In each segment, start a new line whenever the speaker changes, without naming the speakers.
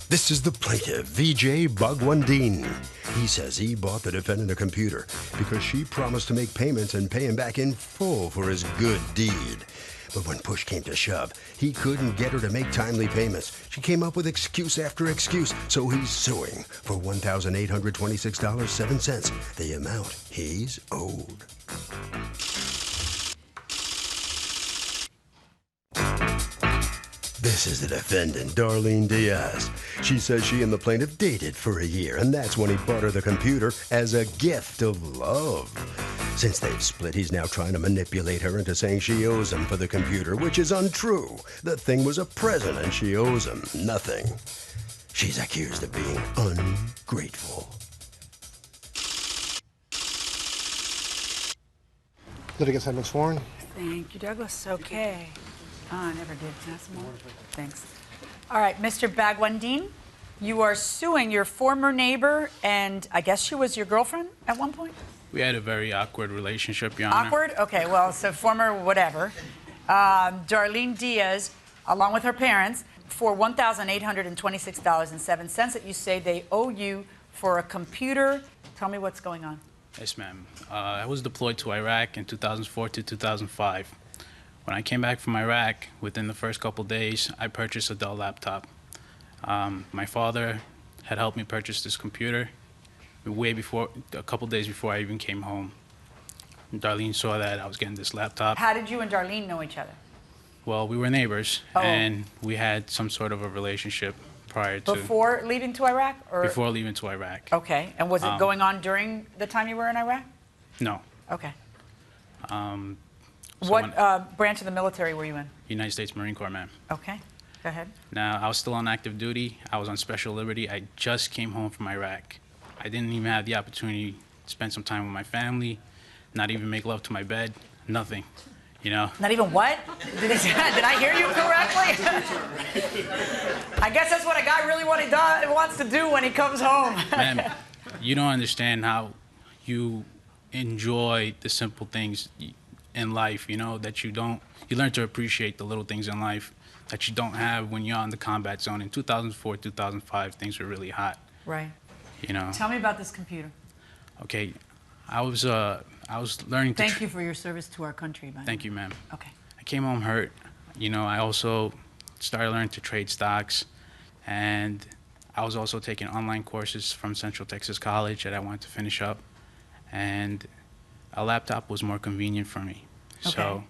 This is the plaintiff, VJ Bhagwandeen. He says he bought the defendant a computer because she promised to make payments and pay him back in full for his good deed. But when push came to shove, he couldn't get her to make timely payments. She came up with excuse after excuse, so he's suing for $1,826.07, the amount he's owed. This is the defendant, Darlene Diaz. She says she and the plaintiff dated for a year, and that's when he bought her the computer as a gift of love. Since they've split, he's now trying to manipulate her into saying she owes him for the computer, which is untrue. The thing was a present, and she owes him nothing. She's accused of being ungrateful.
Litigants have been sworn.
Thank you, Douglas. Okay. Oh, I never did. That's more. Thanks. All right, Mr. Bhagwandeen, you are suing your former neighbor, and I guess she was your girlfriend at one point?
We had a very awkward relationship, Your Honor.
Awkward? Okay, well, so former whatever. Darlene Diaz, along with her parents, for $1,826.07 that you say they owe you for a computer. Tell me what's going on.
Yes, ma'am. I was deployed to Iraq in 2004 to 2005. When I came back from Iraq, within the first couple days, I purchased a Dell laptop. My father had helped me purchase this computer way before, a couple days before I even came home. Darlene saw that I was getting this laptop.
How did you and Darlene know each other?
Well, we were neighbors, and we had some sort of a relationship prior to...
Before leaving to Iraq? Or?
Before leaving to Iraq.
Okay, and was it going on during the time you were in Iraq?
No.
Okay.
So
what branch of the military were you in?
United States Marine Corps, ma'am.
Okay, go ahead.
Now, I was still on active duty. I was on special liberty. I just came home from Iraq. I didn't even have the opportunity to spend some time with my family, not even make love to my bed, nothing, you know?
Not even what? Did I hear you correctly? I guess that's what a guy really wants to do when he comes home.
Ma'am, you don't understand how you enjoy the simple things in life, you know, that you learn to appreciate the little things in life that you don't have when you're on the combat zone. In 2004, 2005, things were really hot.
Right.
You know.
Tell me about this computer.
Okay, I was learning to...
Thank you for your service to our country, man.
Thank you, ma'am.
Okay.
I came home hurt. You know, I also started learning to trade stocks, and I was also taking online courses from Central Texas College that I wanted to finish up, and a laptop was more convenient for me.
Okay.
So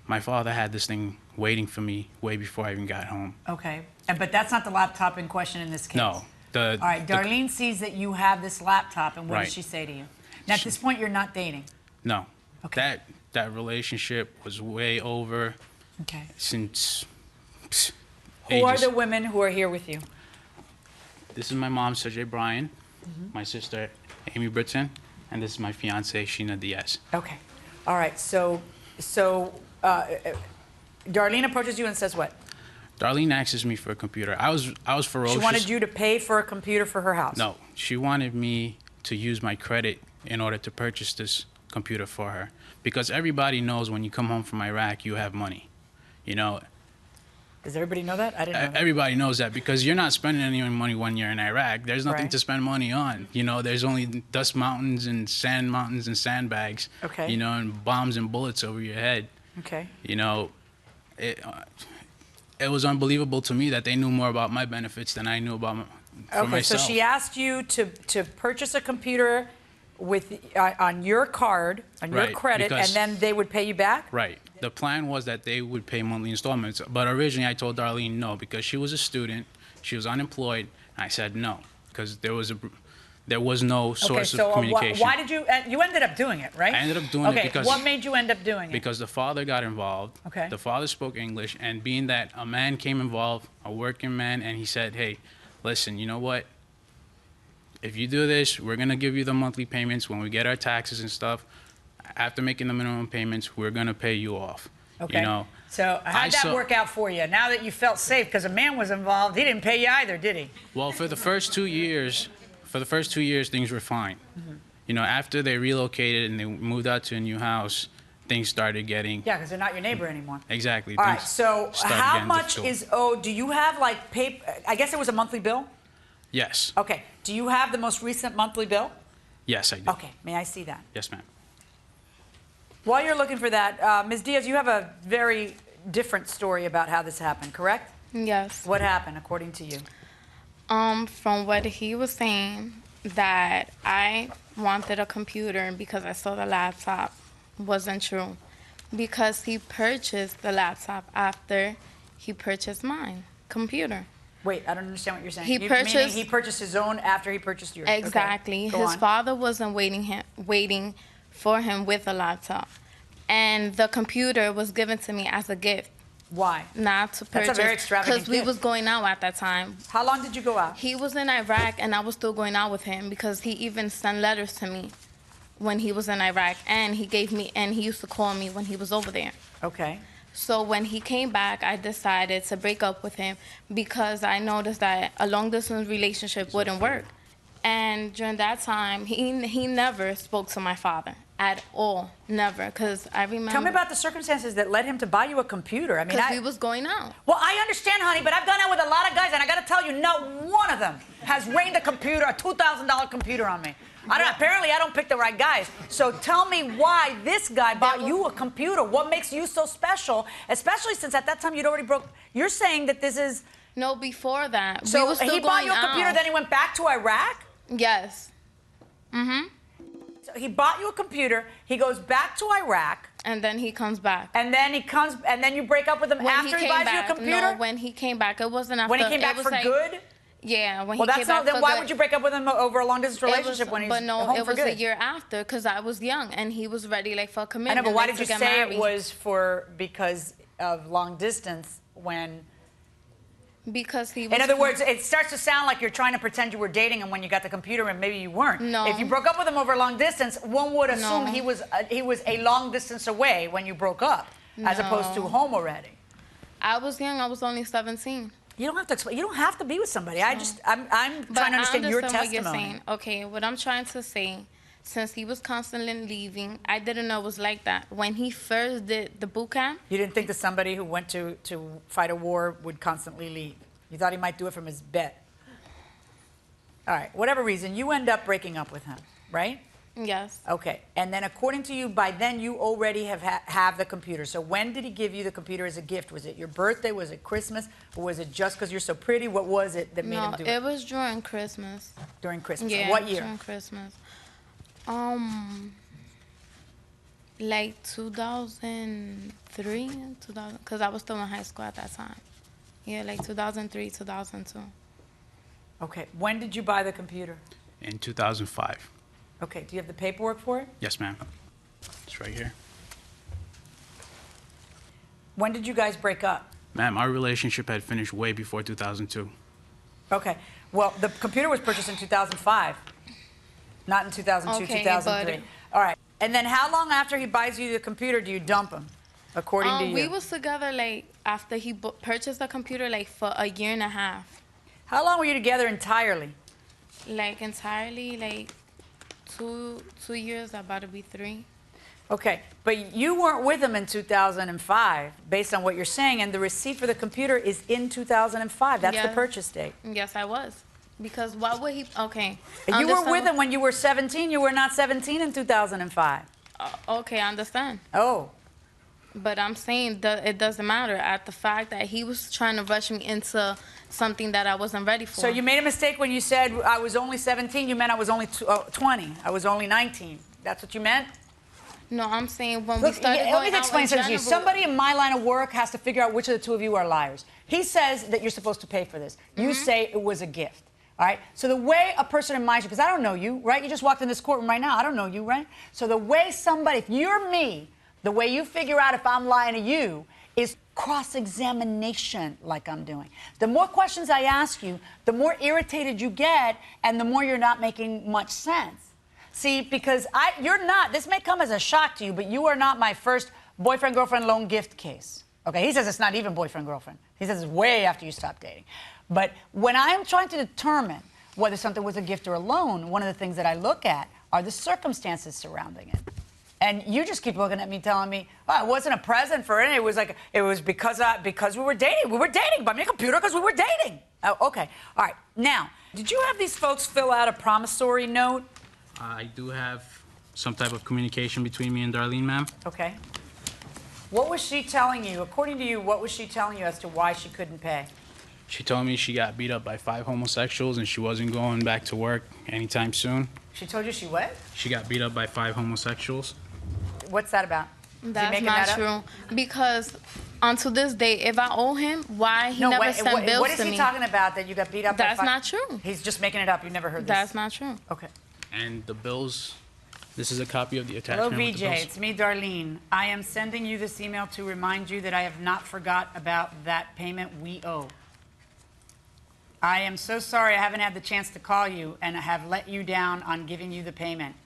my father had this thing waiting for me way before I even got home.
Okay, but that's not the laptop in question in this case.
No.
All right, Darlene sees that you have this laptop, and what
Right.
does she say to you? Now, at this point, you're not dating.
No.
Okay.
That relationship was way over.
Okay.
Since
Who are
ages.
the women who are here with you?
This is my mom, Sergey Bryan, my sister, Amy Britton, and this is my fiance, Sheena Diaz.
Okay. All right, so Darlene approaches you and says what?
Darlene asks me for a computer. I was ferocious.
She wanted you to pay for a computer for her house.
No, she wanted me to use my credit in order to purchase this computer for her. Because everybody knows when you come home from Iraq, you have money. You know.
Does everybody know that? I didn't know that.
Everybody knows that because you're not spending any money when you're in Iraq. There's nothing
Right.
to spend money on. You know, there's only dust mountains and sandbags.
Okay.
You know, and bombs and bullets over your head.
Okay.
You know, it was unbelievable to me that they knew more about my benefits than I knew about for myself.
So she asked you to purchase a computer with on your card, on your
Right,
credit, and
because-
then they would pay you back?
Right. The plan was that they would pay monthly installments, but originally I told Darlene no because she was a student, she was unemployed, and I said no because there was no source of communication.
Why did you ended up doing it, right?
I ended up doing it because...
what made you end up doing it?
Because the father got involved.
Okay.
The father spoke English, and being that a man came involved, a working man, and he said, hey, listen, you know what? If you do this, we're going to give you the monthly payments when we get our taxes and stuff. After making the minimum payments, we're going to pay you off.
Okay.
You know?
So how'd that work out for you? Now that you felt safe, because a man was involved, he didn't pay you either, did he?
Well, for the first 2 years, things were fine. You know, after they relocated and they moved out to a new house, things started getting...
Yeah, because they're not your neighbor anymore.
Exactly.
All right, so how much
difficult.
is owed? Do you have, like, paper? I guess it was a monthly bill?
Yes.
Okay. Do you have the most recent monthly bill?
Yes, I do.
Okay. May I see that?
Yes, ma'am.
While you're looking for that, Ms. Diaz, you have a very different story about how this happened, correct?
Yes.
What happened, according to you?
From what he was saying, that I wanted a computer because I saw the laptop wasn't true. Because he purchased the laptop after he purchased mine computer.
Wait, I don't understand what you're saying.
He
Meaning he purchased his own after he purchased yours.
Exactly.
Okay.
His
on.
father wasn't waiting for him with a laptop. And the computer was given to me as a gift.
Why?
Not to purchase.
That's a very extravagant
Because we
gift.
was going out at that time.
How long did you go out?
He was in Iraq, and I was still going out with him because he even sent letters to me when he was in Iraq, and he used to call me when he was over there.
Okay.
So when he came back, I decided to break up with him because I noticed that a long-distance relationship wouldn't work. And during that time, he never spoke to my father at all, never, because I remember.
Tell me about the circumstances that led him to buy you a computer. I mean,
Because we was going out.
Well, I understand, honey, but I've gone out with a lot of guys, and I got to tell you, not one of them has rained a $2,000 computer on me. Apparently, I don't pick the right guys. So tell me why this guy bought you a computer. What makes you so special, especially since at that time you'd already broke. You're saying that this is.
No, before that.
So
we was still
he bought you a
going
computer,
out.
then he went back to Iraq?
Yes. Mm-hmm.
So he bought you a computer, he goes back to Iraq.
And then he comes back.
And then he comes, and then you break up with him after he buys you a computer?
No, when he came back. It wasn't after.
When he came back
it was
for
like,
good?
Yeah, when
Well,
he came
that's not.
back
Then
for
why
good.
would you break up with him over a long distance relationship when he's
But no,
home
it
for
was
good?
a year after because I was young and he was ready like for a
I
commitment.
know, but why
like,
did you
to get
say
married.
it was because of long distance when?
Because he was.
In other words, it starts to sound like you're trying to pretend you were dating him when you got the computer, and maybe you weren't.
No.
If you broke up with him over long distance, one would assume
No.
he was a long distance away when you broke up, as opposed to
No.
home already.
I was young. I was only 17.
You don't have to explain. You don't have to be with somebody. I'm
But
trying to understand your
what
testimony.
you're saying. Okay, what I'm trying to say, since he was constantly leaving, I didn't know it was like that. When he first did the boot camp,
You didn't think that somebody who went to fight a war would constantly leave. You thought he might do it from his bed. All right, whatever reason, you end up breaking up with him, right?
yes,
Okay, and then according to you, by then you already have the computer. So when did he give you the computer as a gift? Was it your birthday? Was it Christmas? Or was it just because you're so pretty? What was it that made
no,
him do
it was during Christmas.
during Christmas?
Yeah,
What year?
during Christmas. Like 2003, 2000, because I was still in high school at that time. Yeah, like 2003, 2002.
Okay, when did you buy the computer?
In 2005.
Okay, do you have the paperwork for it?
Yes, ma'am. It's right here.
When did you guys break up?
Ma'am, our relationship had finished way before 2002.
Okay, well, the computer was purchased in 2005, not in 2002,
Okay,
2003. All right, and then how long after he buys you the computer do you dump him, according to you?
We was together like after he purchased the computer like for a year and a half.
How long were you together entirely?
Like entirely like two years, about to be 3.
Okay, but you weren't with him in 2005, based on what you're saying, and the receipt for the computer is in 2005. That's the
Yes.
purchase date.
Yes, I was. Because why would he? Okay.
You were with him when you were 17. You were not 17 in 2005.
Okay, I understand.
Oh.
But I'm saying that it doesn't matter at the fact that he was trying to rush me into something that I wasn't ready for.
So you made a mistake when you said I was only 17. You meant I was only 20. I was only 19. That's what you meant?
No, I'm saying when
Look,
we started
let
going
me
out
explain
in
something to you.
general-
Somebody in my line of work has to figure out which of the two of you are liars. He says that you're supposed to pay for this. You say it was a gift. All right? So the way a person in my shoes, because I don't know you, right? You just walked in this courtroom right now. I don't know you, right? So the way somebody, if you're me, the way you figure out if I'm lying to you is cross-examination like I'm doing. The more questions I ask you, the more irritated you get, and the more you're not making much sense. See, because you're not, this may come as a shock to you, but you are not my first boyfriend-girlfriend loan gift case. Okay, he says it's not even boyfriend-girlfriend. He says it's way after you stop dating. But when I'm trying to determine whether something was a gift or a loan, one of the things that I look at are the circumstances surrounding it. And you just keep looking at me, telling me, "Oh, it wasn't a present for it. It was like it was because we were dating. We were dating by my computer because we were dating." Oh, okay. All right. Now, did you have these folks fill out a promissory note?
I do have some type of communication between me and Darlene, ma'am.
Okay. What was she telling you? According to you, what was she telling you as to why she couldn't pay?
She told me she got beat up by 5 homosexuals and she wasn't going back to work anytime soon.
She told you she what?
She got beat up by 5 homosexuals.
What's that about?
That's not true. Because until this day, if I owe him, why he never sent bills to me?
What is he talking about that you got beat up by 5?
That's not true.
He's just making it up. You never heard this.
That's not true.
Okay.
And the bills, this is a copy of the
Hello,
attachment. with the
VJ.
bills.
It's me, Darlene. I am sending you this email to remind you that I have not forgot about that payment we owe. I am so sorry I haven't had the chance to call you and I have let you down on giving you the payment.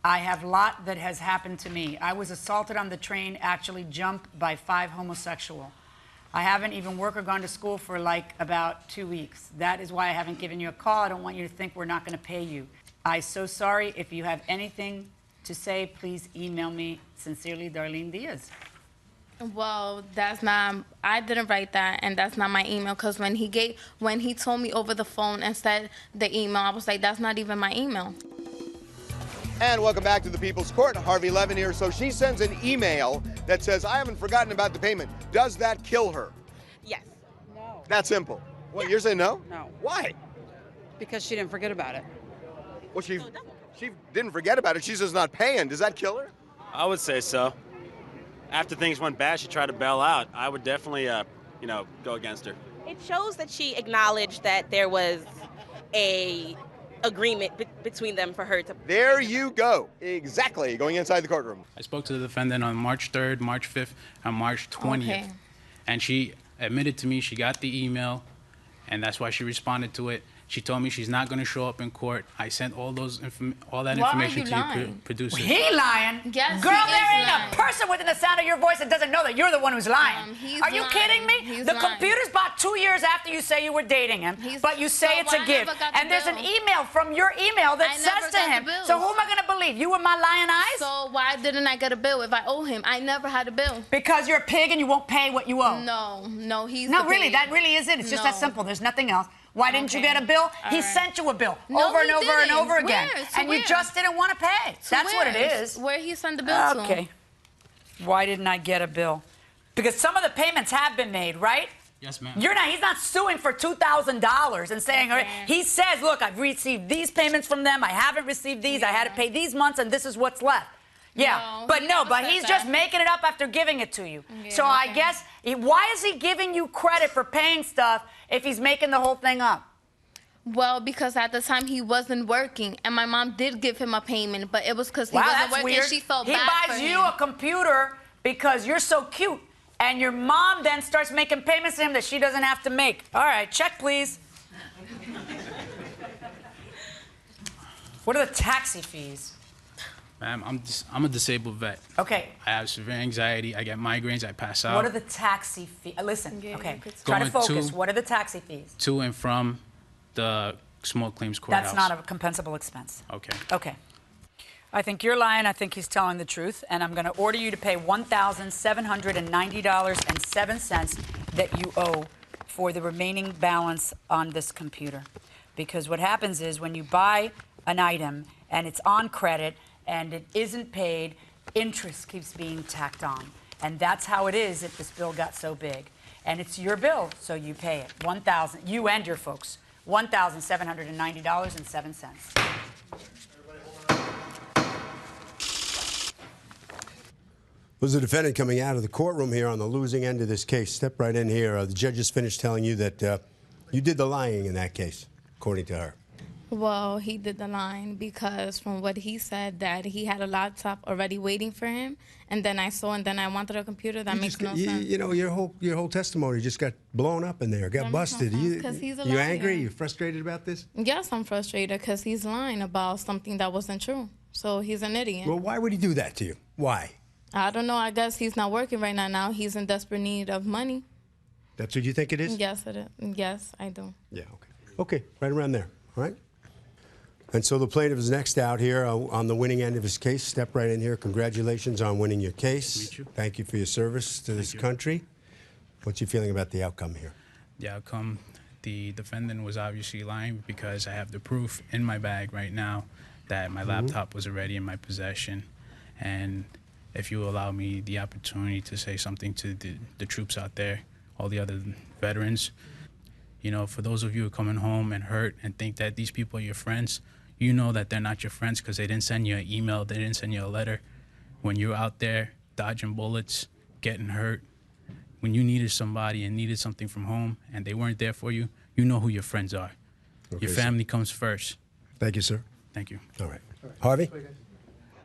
I have a lot that has happened to me. I was assaulted on the train, actually jumped by 5 homosexual. I haven't even worked or gone to school for like about 2 weeks. That is why I haven't given you a call. I don't want you to think we're not going to pay you. I'm so sorry. If you have anything to say, please email me. Sincerely, Darlene Diaz.
Well, that's not. I didn't write that, and that's not my email. Because when he told me over the phone and said the email, I was like, that's not even my email.
And welcome back to the People's Court. Harvey Levin here. So she sends an email that says, I haven't forgotten about the payment. Does that kill her?
Yes.
No.
That simple. Well, you're saying no?
No.
Why?
Because she didn't forget about it.
Well, she didn't forget about it. She's just not paying. Does that kill her?
I would say so. After things went bad, she tried to bail out. I would definitely, go against her.
It shows that she acknowledged that there was a agreement between them for her to.
There you go. Exactly. Going inside the courtroom.
I spoke to the defendant on March 3rd, March 5th, and March 20th.
Okay.
And she admitted to me she got the email, and that's why she responded to it. She told me she's not going to show up in court. I sent all that information to you producers.
He lying?
Yes,
Girl,
he is
there ain't
lying.
a person within the sound of your voice that doesn't know that you're the one who's lying.
He's
Are you
lying.
kidding me?
He's
the
lying.
computer's bought 2 years after you say you were dating him, but you say
So
it's a
why
gift.
never got the
And there's an
bill?
email from your email that
I
says
never
to
got the
him.
bills.
So who am I going to believe? You with my lying eyes?
So why didn't I get a bill if I owe him? I never had a bill.
Because you're a pig and you won't pay what you owe.
No, he's
No,
the
really,
pig.
that really is it. It's just that
No.
simple. There's nothing else. Why didn't you
Okay.
get a bill? He
All right.
sent you a bill
No,
over and
he
over and
didn't.
over again.
Where? To
And you
where?
just didn't want to pay. That's what it is.
Where he sent the bill to?
Okay. Why didn't I get a bill? Because some of the payments have been made, right?
Yes, ma'am.
He's not suing for $2,000 and saying, all right, he says, look, I've received these payments from them. I haven't received these. I had to pay these months and this is what's left. Yeah,
No, he never
but
said
he's
that.
just making it up after giving it to you.
Yeah,
So I
okay.
guess, why is he giving you credit for paying stuff if he's making the whole thing up?
Well, because at the time he wasn't working, and my mom did give him a payment, but it was because he wasn't working.
Weird.
She felt
he
bad
buys
for
you
him.
a computer because you're so cute, and your mom then starts making payments to him that she doesn't have to make. All right, check, please. What are the taxi fees?
Ma'am, I'm a disabled vet.
Okay.
I have severe anxiety. I get migraines. I pass out.
What are the taxi fees? Listen,
Yeah,
okay.
you could
Try to
Going
focus.
to-
What are the taxi fees?
To and from the small claims courthouse.
That's not a compensable expense.
Okay.
Okay. I think you're lying. I think he's telling the truth. And I'm going to order you to pay $1,790.07 that you owe for the remaining balance on this computer. Because what happens is when you buy an item and it's on credit and it isn't paid, interest keeps being tacked on. And that's how it is if this bill got so big. And it's your bill, so you pay it. You and your folks, $1,790.07.
Was the defendant coming out of the courtroom here on the losing end of this case? Step right in here. The judge just finished telling you that you did the lying in that case, according to her.
Well, he did the line because from what he said that he had a laptop already waiting for him, and then I saw and then I wanted a computer. That makes no sense.
You know, your whole testimony just got blown up in there, got
That makes no
busted.
sense, 'cause he's a
you
liar.
angry? You frustrated about this?
Yes, I'm frustrated because he's lying about something that wasn't true. So he's an idiot.
Well, why would he do that to you? Why?
I don't know. I guess he's not working right now. Now he's in desperate need of money.
That's what you think it is?
Yes, it is. Yes, I do.
Yeah, okay. Okay, right around there, all right? And so the plaintiff is next out here on the winning end of his case. Step right in here. Congratulations on winning your case.
Meet you.
Thank you for your service to this
you.
country. What's your feeling about the outcome here?
The outcome, the defendant was obviously lying because I have the proof in my bag right now that my laptop was already in my possession. And if you allow me the opportunity to say something to the troops out there, all the other veterans, you know, for those of you who are coming home and hurt and think that these people are your friends, you know that they're not your friends because they didn't send you an email, they didn't send you a letter. When you're out there dodging bullets, getting hurt, when you needed somebody and needed something from home and they weren't there for you, you know who your friends are.
Okay,
your family comes first.
Thank you, sir.
Thank you.
All right. Harvey?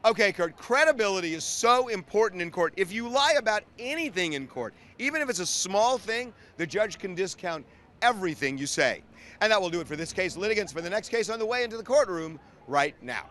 Okay, Kurt, credibility is so important in court. If you lie about anything in court, even if it's a small thing, the judge can discount everything you say. And that will do it for this case. Litigants for the next case on the way into the courtroom right now.